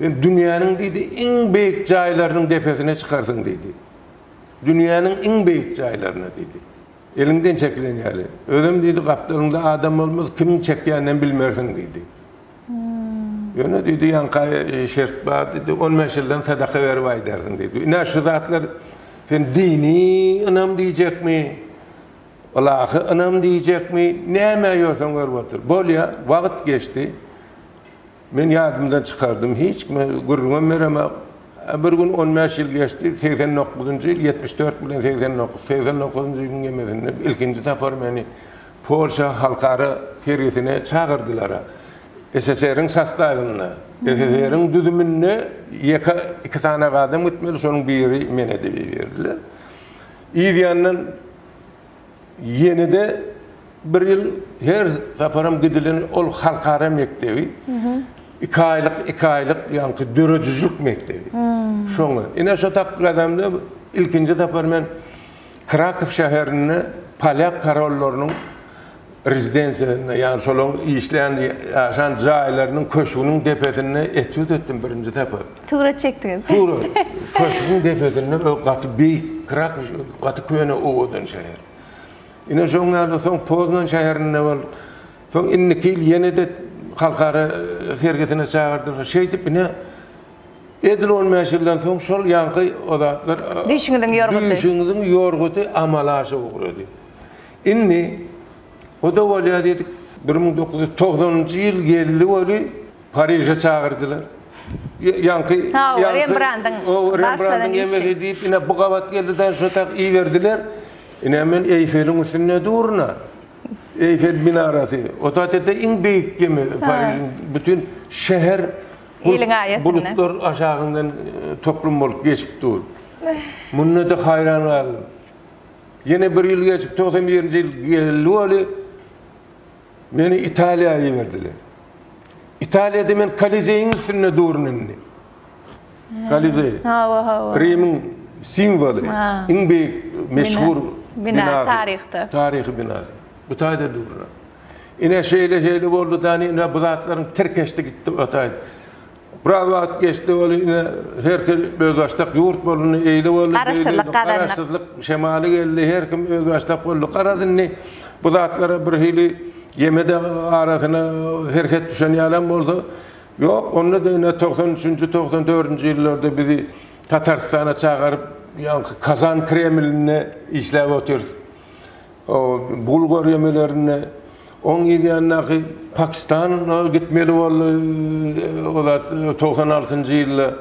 dünýäniň dedi iň beýik jaýlarynyň depesine çykarsyň dedi. Dünýäniň iň beýik jaýlaryna dedi. Elinden çekilen ýaly. Ölüm dedi, gapdyrynda adam bolmaz, kimin çekýäninden bilmersiň dedi. Ýöne dedi, ýanky şert bar dedi, 15 ýyldan sadaka berip aýdarsyň dedi. Ine şu zatlar sen dini inam diýjekmi? Allah'ı anam diyecek mi? Näme ýörsen görüp otur. Bolýa, wagt geçdi. Men ýadymdan çykardım. Hiç kime gurrun beremem. Bir gün 15 ýyl geçdi. 89-njy ýyl 74 bilen 89-njy ýylyň gemesinde ilkinji tapar meni Polşa halkara tergitine çağırdılar. SSR'in sastavyna, SSR'in düdümüne iki tane adam gitmeli, şonun biri mene de berdiler. İýdýänden yeni de bir ýyl her taparam gidilen ol halkara mektebi. 2 aýlyk ýa-ni dörejüzlük mektebi. Şoňa. Ine şo tapgadamda ilkinji tapar men Krakow şäherine Polyak karollarynyň rezidensiýasyna, ýa-ni şolong işleýän ýaşan jaýlarynyň köşüginiň depetine etüt etdim birinji tapar. Tuğra çekdiňiz. Tuğra. Köşüginiň depetine gaty beýik Krakow gaty köne owadan şäher. Ine şoňa soň Poznan şäherine bol. Soň inniki ýyl ýene de halkara sergisine çağırdılar. Şey dip ine edil olmayan ýyldan soň şol ýanky odatlar düşüňiziň ýorguty amalaşy ugrady. Inni o da bolýar dedik 1990-njy ýyl geldi boli Paryja çağırdylar. Ýanky Rembrandtyň ýemegi diýip ine bu gabat geldidən şo tak iý berdiler. Ine men Eyfel'in üstüne durna. Eyfel binarası. O tahtede en büyük gemi Paris'in bütün şehir bulutlar aşağından toplum olup geçip dur. Bununla da hayran kaldım. Yine bir yıl geçip 91. yıl geldi beni İtalya'ya verdiler. İtalya'da men Kalise'nin üstüne durun. Kalise. Rim'in simvolu. En büyük meşhur binası. Tarihi binası. Bu tayda durna. Ine şeyle boldu tani ine bu zatlaryň tirkeşdi gitdi o tayda. Biraz wagt geçdi ol ine herkes öz başdak ýurt bolunu eýle boldu. Garaşsyzlyk şemaly geldi her kim öz başdak boldu. Garazynny bu zatlara bir hili yemede arasyna herket düşen ýalan boldu. Ýok, onda da ine 93-nji 94-nji ýyllarda bizi Tatarstana çağırıp ýa-ni Kazan Kremline işläp otur. O Bulgar yemelerine on gidiyanaki Pakistan'a gitmeli oldu o da 96. yılda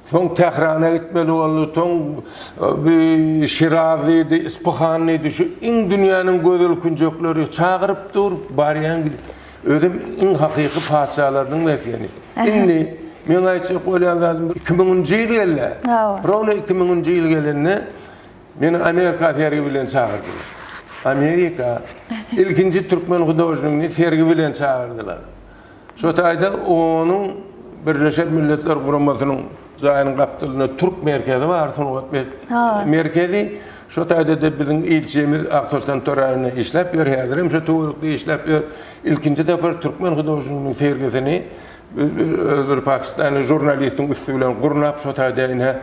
son Tehran'a gitmeli oldu son bir Şirazi'ydi, İspahan'ydı şu in dünyanın gözül küncökleri çağırıp dur bariyan gidip ödüm in hakiki padişalarının mefyeni inni men ayçık bolýan 2000-nji ýyl geldi. Rawna 2000-nji ýyl gelende meni Amerika tergi bilen çağırdylar. Amerika ilkinji Türkmen hudaşynyny sergi bilen çağırdylar. Şo taýda onuň Birleşik Milletler Guramasynyň jaýynyň gapdylyna Türk merkezi bar, şonu merkezi şo taýda da biziň ilçemiz Aksultan Toraýyna işläp ýör, häzirim şo toýlukda işläp ýör. İlkinji tapar Türkmen hudaşynyň sergisini bir Pakistany jurnalistiň üstü bilen gurnap şo taýda ine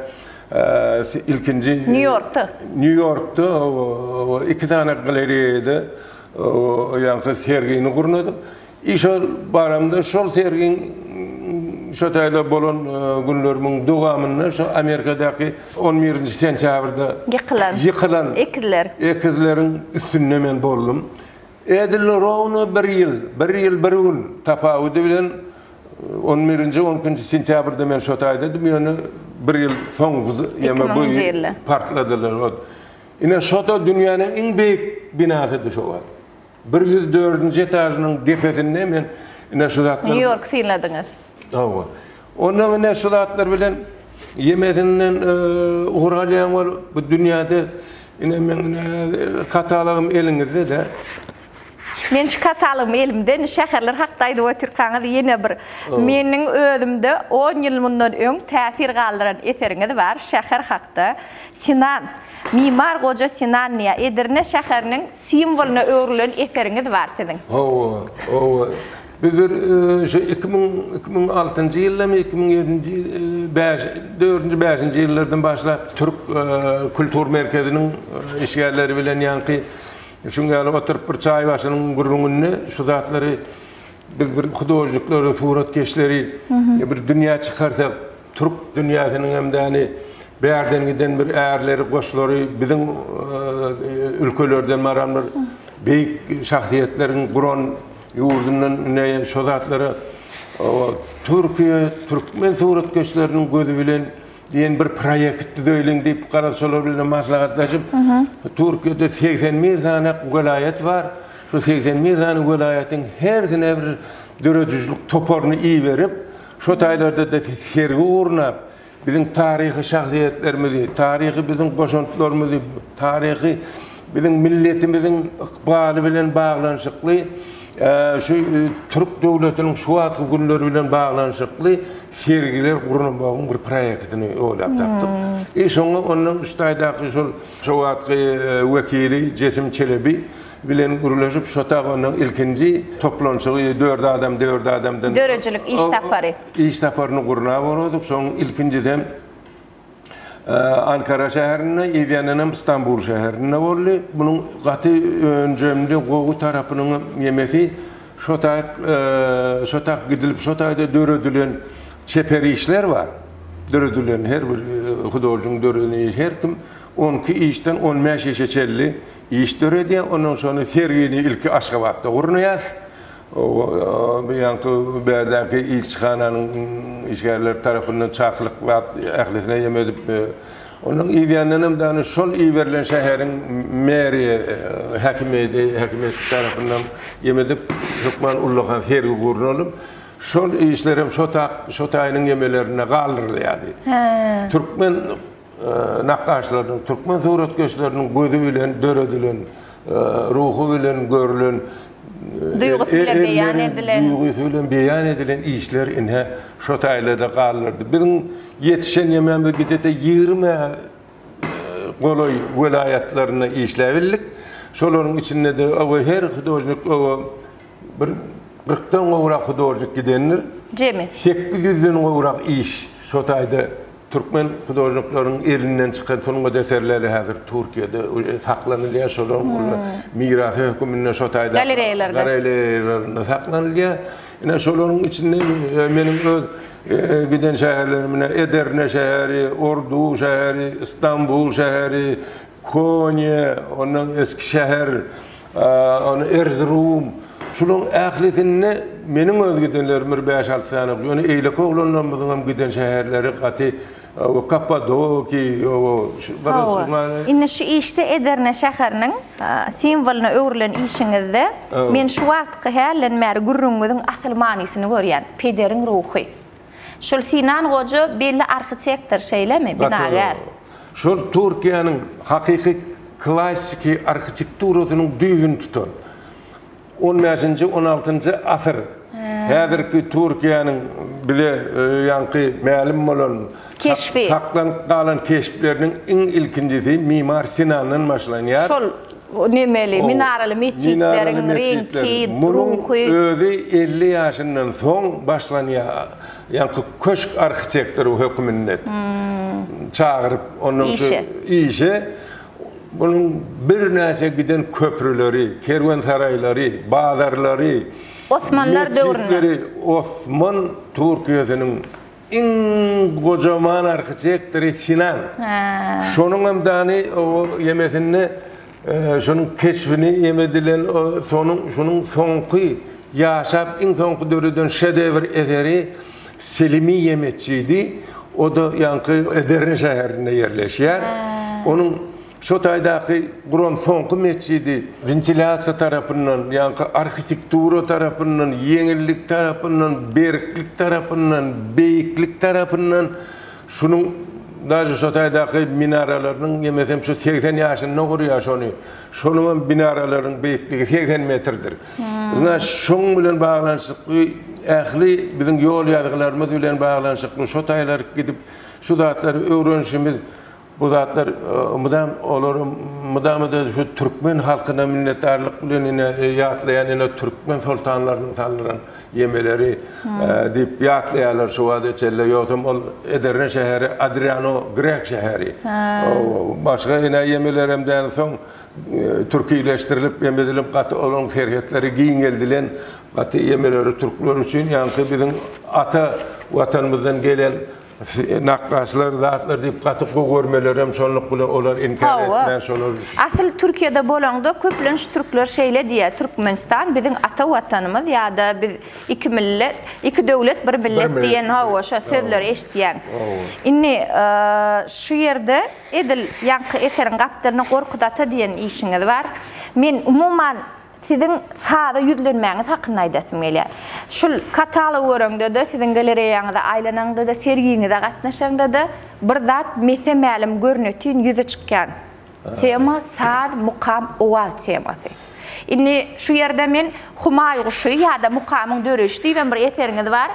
ilkinci New York'ta o iki tane galeriyede yankı sergini kurnadı. İşol baramda şol sergin şo taýda bolan günlerimin dowamyna şo Amerikadaki 11-nji sentýabrda ýykylan ekizleriň üstünde men boldum. Edil rawna bir ýyl bir gün tapawudy bilen 11-nji 12-nji sentýabrda men şo taýda ýöne bir ýyl soň ýa-ni bu partladylar. Ine şo da dünýäniň en beýik binasy şo bar. 104-nji etažynyň depesinde men ine şo zatlar New York synladyňyz. Hawa. Ondan ine şo zatlar bilen ýemedinden uğralýan bol bu dünýäde ine men katalogym eliňizde de. Men şu katalogym elimde şäherler hakdaýdy oturkaňyz ýene bir meniň özümde 10 ýyl mundan öň täsir galdyran eseriňiz bar şäher hakda. Sinan Mimar Goja Sinanniya Edirne şäheriniň simwoluny öwrülen eseriňiz bar siziň. Hawa. Biz 2006-njy ýylda 2007-nji 4-5-nji ýyllardan başlap Türk Kultur Merkeziniň işgärleri bilen ýanky şuňa oturup bir çaý başynyň gurrungyny şu zatlary biz bir hudaşlyklary, suratkeşleri bir dünýä çykarsak Türk dünýäsiniň hemdäni bäherden giden bir ärleri, goşlary biziň ülkelerden maramlar büyük şahsiyetlerin Kur'an yurdundan ne şozatları Türkiye Türkmen suratkeşlerinin gözü bilen diyen bir proyekt düzeylen deyip karasolar bilen maslahatlaşıp Türkiye'de 81 tane vilayet var. Şu 81 tane vilayetin her sene bir döröcücülük toporunu iyi verip şu taylarda da sergi uğrunap bizim tarihi şahsiyetlerimizi, tarihi bizim koşuntularımızı, tarihi bizim milletimizin ikbali bilen bağlanışıklı şu Türk devletinin şu atı günleri bilen bağlanışıklı sergiler kurulun bir proyektini oylap taptık. Sonra onun üstaydaki şu atı vekili Cesim Çelebi bilen kuruluşup şotağının ilkinci toplanışığı 4 adamdan döröcülük iş taparı. İş taparını kuruna varıyorduk. Sonra ilkinciden Ankara şehrine, İvyan'ın İstanbul şehrine oldu. Bunun katı öncemli Goğu tarafının yemesi şotak gidilip şotakta dörödülen çeperi işler var. Dörödülen her bir hudorcunun dörödülen her kim 12 işten 15 yaşa çelli iş dörödüyen. Ondan sonra sergini ilk Aşgabat'ta kurunuyaz. Bir yankı berdaki ilçhananın işgərlər tarafından çaqlıq və əhlisine yemedip onun İvyan'ın da sol iyi verilen şehrin meri hakimiyeti tarafından yemedip Hükman Ullağan sergi kurulub sol işlerim şotayının yemelerine kaldırılıyordu. Türkmen nakkaşlarının, Türkmen suratkeşlerinin gözü bilen, dörödülen, ruhu bilen, görülen duygusuyla beyan edilen işler inhe şotaylada kalırdı. Bizim yetişen yemeğimiz gidete 20 kolay vilayetlerine işlevildik. Şoların içinde de her hudojnik bir 40'tan uğrak hudojnik gidenler. 800'den uğrak iş şotayda Türkmen hudojniklerin elinden çıkan sonun eserleri hazır Türkiye'de saklanılıyor. Şoların mirası hükümünde şotayda galeriyalarında saklanılıyor. Yine şoların içinde benim giden şehirlerimine Edirne şehri, Ordu şehri, İstanbul şehri, Konya, onun Eskişehir, Erzurum. Şunun ahlisinde benim öz gidenlerim 5-6 sene. Yani eylek oğlanlarımızın giden şehirleri katı Kapadokya, İnne şu işte Edirne şehirinin simvolunu öğrelen işinizde men şu vaxt hayalen mer gurrungudun asıl manisini görýän pederin ruhu. Şol Sinan Hoca belli arkitektor şeylemi binagar. Şol Türkiýanyň hakiki klasik arkitekturasının düýbüni tutan 15-nji 16-njy asır. Häzirki Türkiýanyň bile yankı ma'lum bolan saklanıp kalan keşiflerinin en ilkincisi Mimar Sinan'ın başlanýar. Şol nemeli minaraly meçitlerin rengi, ruhu. Özü 50 yaşından soň başlanýar. Yankı köşk arkitektoru hökümünde çağırıp onun işe bunun bir näçe giden köprüleri, kerwansarayları, bazarları, Osmanlılar dövründe. Osman Türkiye'nin en kocaman arkitektoru Sinan. Şonun amdani o yemesini, şonun keşfini yemedilen şonun sonku yaşap en sonku dövrüden şedevr eseri Selimi Yemetçiydi. O da yankı Edirne şehrinde yerleşiyor. Onun şotaydaki Kur'an sonku meçidi ventilasiya tarafından, yankı arkitektura tarafından, yenilik tarafından, beriklik tarafından, beyiklik tarafından şunun daha şotaydaki minaralarının yemesem şu 80 yaşında kuruyor şonu. Şunun minaraların beyikliği 80 metredir. Bizler şun bilen bağlanışıklı, ehli bizim yol yazılarımız bilen bağlanışıklı şotaylar gidip şu zatları öğrenişimiz bu zatlar mudam da şu Türkmen halkına minnettarlık bilen yatlayan Türkmen sultanlarının tanıran yemeleri deyip yatlayalar şu vade çelle yotum Edirne şehri Adriano Grek şehri. Başka yemelerimden son Türkiye'leştirilip yemedilim katı olan ferhetleri giyin geldilen katı yemeleri Türkler için yankı bizim ata vatanımızdan gelen Naqqaşlar, zatlar deyip qatıp görmeler hem sonluk bilen olar inkar etmän şolar. Asıl Türkiýede bolanda köplenç türkler şeýle diýär, Türkmenistan biziň ata watanymyz ýa-da biz iki millet, iki döwlet, bir millet diýen hawa şo sözleri eşitýän. Inni şu ýerde edil ýanky eteriň gapdaryny gorkudata diýen işiňiz bar. Men umuman sizin sahada yüzlenmeğiniz hakkında aýdatym gelýär. Şul katalog öreňde de sizin galeriýaňyzda, aýlanaňda da, sergiňizde gatnaşanda da bir zat mesemälim görnetýän ýüze çykýan. Tema saz, mukam, owaz temasy. Inni şu ýerde men Humaý guşy ýa-da mukamyň döreşi diýen bir eseriňiz bar.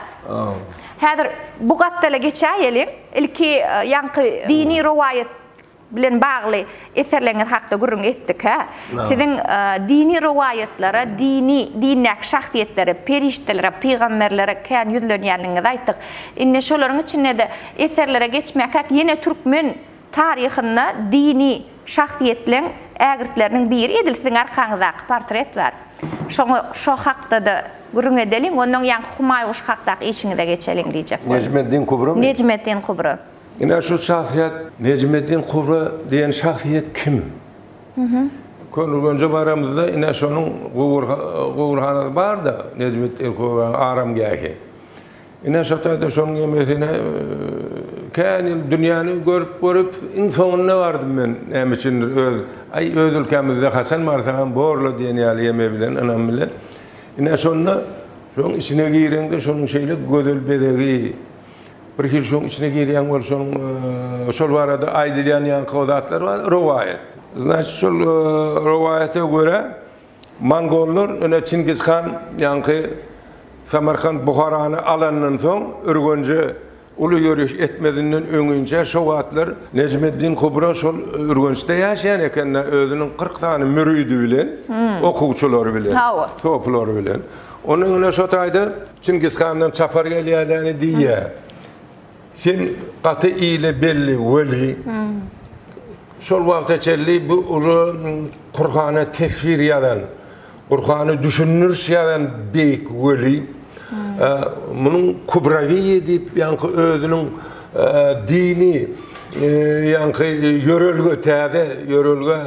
Häzir bu gapdala geçäýelim. Ilki ýanky dini rowayat bilen bagly eserleriniz hakda gurrun etdik ha. Sizin dini rowayatlara, dinäk şahsiýetlere, periştelere, peýgamberlere kän ýüzlenýänligiňizi aýtdyk. Inne şolaryň içinde de eserlere geçmek hak ýene türkmen taryhynda dini şahsiýetlerin ägirtleriniň biri edil siziň arkaňyzdaky portret bar. Şo hakda da gurrun edelim, ondan ýa-da Humaý guş hakdaky işiňize geçelim diýjek. Necmettin Kubra mı? Necmettin Kubra. Ina şu şahsiyet, Necmettin Kubra diyen şahsiyet kim? Önce baramızda ina şonun gowurhany bar da Necmettin Kubra'nın aramgahı. Ina şotada şonun yemesine känil dünýäni görüp insanyna bardym men. Näme üçindir öz ülkemizde Hasan Marsagan borlu diýen ýaly yeme bilen anam bilen. Ina şonna şoň içine gireňde şonun şeýle gözel bedegi bir hil şoň içine girýän bolşoň şol barada aýdylýan ýanky zatlar bar, rowayat. Значит, şol rowayata göre Mongollar öne Çingiz Han ýanky Samarkand Buharany alandan soň örgünje uly ýörüş etmedinden öňünçe şo zatlar Necmettin Kubra şol örgünçde ýaşaýan eken, özüniň 40 tane müridi bilen, okuwçylary bilen, toplary bilen. Onuň öne şo taýda Çingiz Handan çapar gelýärlerini diýär. Sen katı ile belli veli, şol wagta çelli bu ulu Kur'an'a tefsir yadan, Kur'an'ı düşünür yadan beyk veli, bunun Kubraviye deyip yankı özünün dini, yankı yörülgü, täze yörülgü,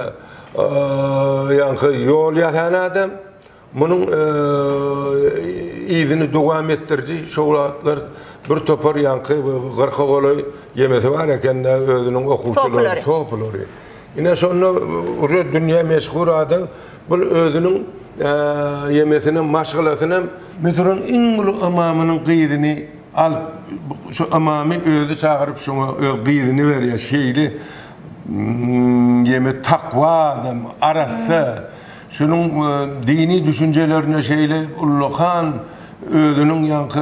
yankı yol yatan adam, bunun izini dowam etdirdi, şolatlar bir topar yankı gırka goloy yemesi var eken özünün okuwçylary, toplary. Ine şonu dünýä meşhur adam bu özünün yemesini, maşgalasyny metrün iňli amamynyň gyzyny al, şu amamy özü çagyryp şoňa gyzyny berýär, şeýli yeme takwa adam arasa, şunun dini düşüncelerine şeýle ullukan özünün yankı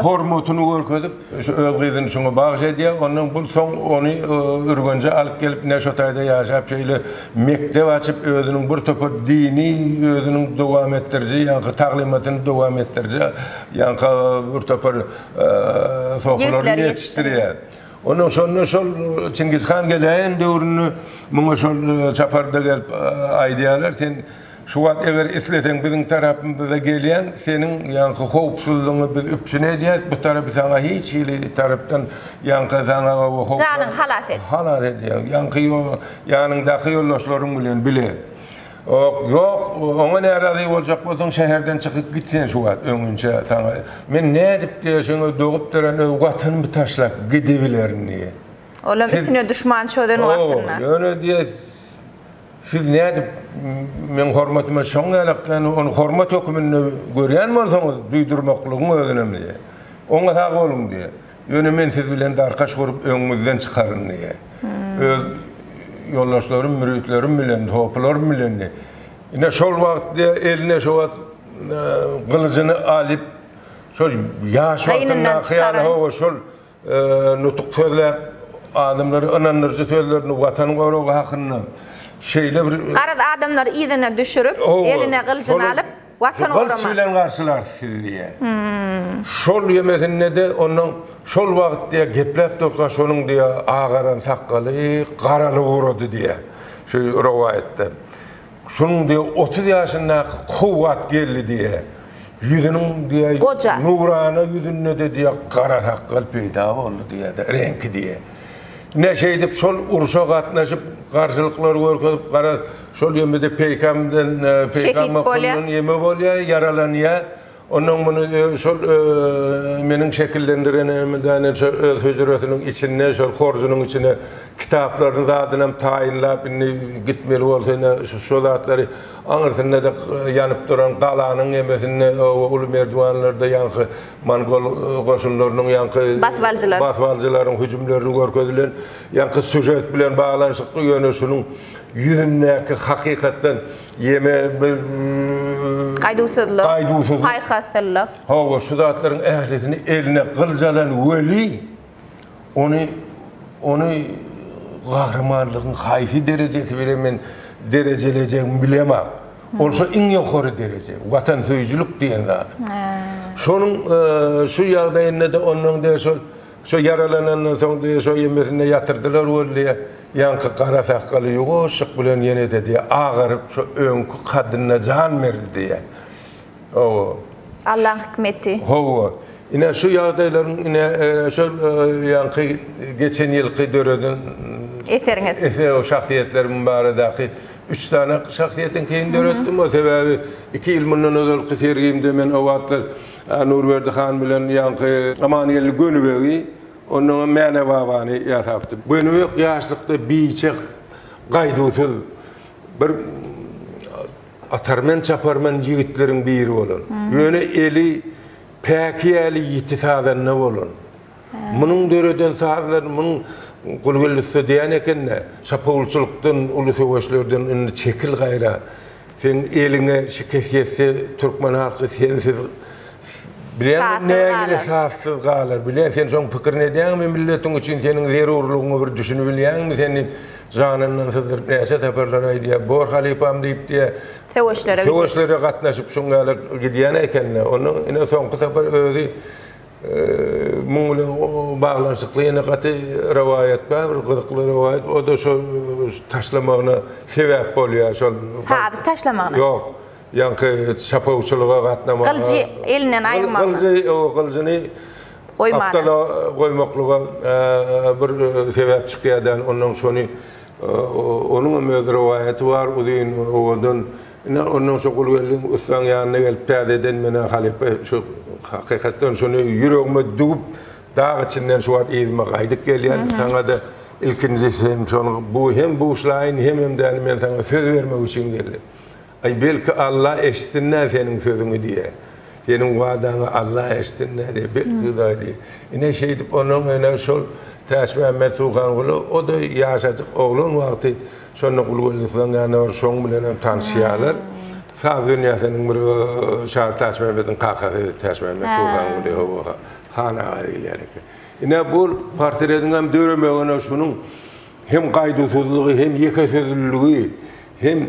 hormatyny görkezip şu öz gyzyny şoňa bagşadýar, onuň bu soň ony örgünje alyp gelip Neşotaýda ýaşap şeýle mektep açyp özünün bir topar dini özünün dowam etdirji, yankı taglimatyny dowam etdirji, yankı bir topar sohulary ýetişdirýär. Onuň şonu şol Çingiz Han gelýän döwrüni muňa şol çaparda gelip aýdýarlar, sen şu wagt eger isleteň biziň tarapymyza gelýän, seniň ýanky howpsuzlygyny biz üpçün edýäs, bu tarapy sana hiç hili tarapdan ýanky sana howp. Janyň halas et. Halas edýär. Ýanky ýanyňdaky ýoldaşlaryň bilen bile. Yok, ona närazy boljak bolsaň şäherden çykyp gitsen şu wagt öňünçe sana. Men nädip diýeşiňe dogup duran öz watanymy taşlap gidebilerini. Olam üstüne düşman çöden wagtynda. Ýöne diýes. Siz nädip men hormatyma şoň alakany, onu hormat hökümini görýän bolsaňyz, duýdurmaklygyň özüne mi? Oňa tag boluň diýe. Ýöne men siz bilen darkaş gurup öňüňizden çykaryn diýe. Öz ýoldaşlarym, müritlerim bilen, hoplarym bilen. Ine şol wagtda eline şo wagt gylyjyny alyp, şol ýaş wagtynda hyýal şol nutuk sözläp adamlary ynandyrjy sözlerini watanyň gowragy hakyna şeýle bir arada adamlar ýygyna düşürüp, eline gylyjyny alyp, watan gowrama. Gylyj bilen garşylar diýe. Şol ýemesinde de onuň şol wagtda geplep durga şonuň diýe agaran sakaly, garaly urady diýe. Şu rowayatda. Şonuň diýe 30 ýaşynda kuwat geldi diýe. yüzünün diye Koca. nurana yüzünne de diye kara sakkal peyda oldu diye de renki diye. Ne şey deyip sol uruşa katnaşıp karşılıklar görüp kara sol yemede peygamden peygamber'in yeme bolya yaralanıya. Onun bunu sol menin şekillendirenemden öz hücretinin içine sol horzunun içine kitaplarını zaten tayinlap gitmeli olsa solatları anırsında da yanıp duran qalanın yemesine ulu merdivanlarda yankı Mongol koşullarının yankı basvalcıların hücumlarını görkedilen yankı süjet bilen bağlanışıklı yönüsünün yüzündeki hakikatten yeme Qaydusuzluq, haykasızlık. Hava şu zatların ehliyetini eline kılcalan veli onu kahramanlığın hayfi derecesi bile men dereceleyeceğimi bilemem. Olsa en yukarı derece. Vatanseverlik diyen zaten. Şunun şu yağdayında da onun da şu yaralanandan sonra da şu yemesine yatırdılar öyle yankı kara sakalı yok şık bilen yine de diye ağırıp şu önkü kadınına can verdi diye. Allah hikmeti. Yine şu yağdayların yine şu yankı geçen yılki döredin eser o şahsiyetler mübaredaki 3 tane şahsiyetin keyin dörettim o sebebi 2 yıl bundan özel kısergiyimde men o vatlar Nurverdi Han bilen yankı Amaniyeli Gönübeği onun mene babani yataptı. Gönübek yaşlıkta biçek gaydusuz bir atarmen çaparmen yigitlerin biri olun. Yöne eli pekiyeli yiti sadan ne olun. Bunun döreden sadan bunun kulgullusu diyen ekenne çapulçuluktan ulu savaşlardan çekil gayra. Sen eline şikayetse Türkmen halkı sensiz bilen neyle saatsız kalır. Bilen sen son fikir ne diyen mi milletin için senin zerurluğunu bir düşünü bilen mi senin canından sızdırıp neyse seferler diye bor halifam deyip diye savaşlara katnaşıp şunlarla gidiyen ekenne. Onun yine son sefer öyle Mungulun bağlanışıklı yine katı rivayet var, bir gıdıklı rivayet. O da şu taşlamağına sebep oluyor. Tabi taşlamağına? Yok. Yankı çapavçılığa katlamağına. Kılcı elinden ayırmağına? O kılcını aptala koymaklığa bir sebep çıkıyordan. Ondan sonra onun ömür rivayeti var. Ondan sonra kulgelin ustan yanına gelip perdeden mene halife şu hakikaten şunu yüreğime duup dağ içinden şu an izme kaydık geliyen sana da ilkincisi hem şunu bu hem bu işleyin hem de ben sana söz vermek için geldim. Ay belki Allah eşittiğinden senin sözünü diye. Senin vaadını Allah eşittiğinden diye belki de diye. Yine şey edip onun yine şu Taş Mehmet Sulhanoğlu o da yaşacık oğlun vakti şunu kulgelin yani var şun bilen tanışıyorlar. Sağ dünyasının bir şahır Taş Mehmet'in kakası Taş Mehmet Sulhanoğlu Han ağa değil yani. Yine bu partilerden döremeğine şunun hem kaydusuzluğu hem yekesizliği hem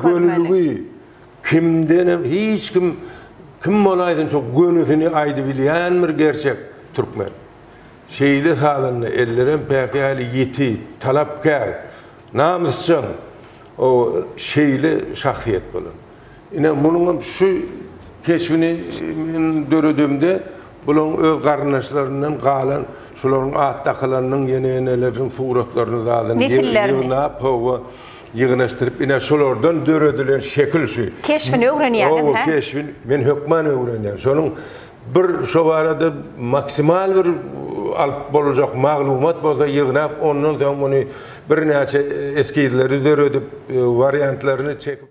gönüllüğü kimden hiç kim olaydın çok gönüsünü aydı bilen bir gerçek Türkmen. Şeyli sağlığını ellerin pekali yeti, talapkar, namusçun o şeyli şahsiyet bulun. Yine bunun şu keşfini dördümde bunun öz kardeşlerinden kalan şuların at takılarının yeni suratlarını zaten yığınap yığınlaştırıp yine şulardan dördülen şekil şu. Keşfini öğreniyor. O keşfin ben hükmen öğreniyorum. Sonun bir şu arada maksimal bir alıp olacak maglumat bolsa yığınap ondan sonra bunu bir neçe eskileri dördüp varyantlarını çekip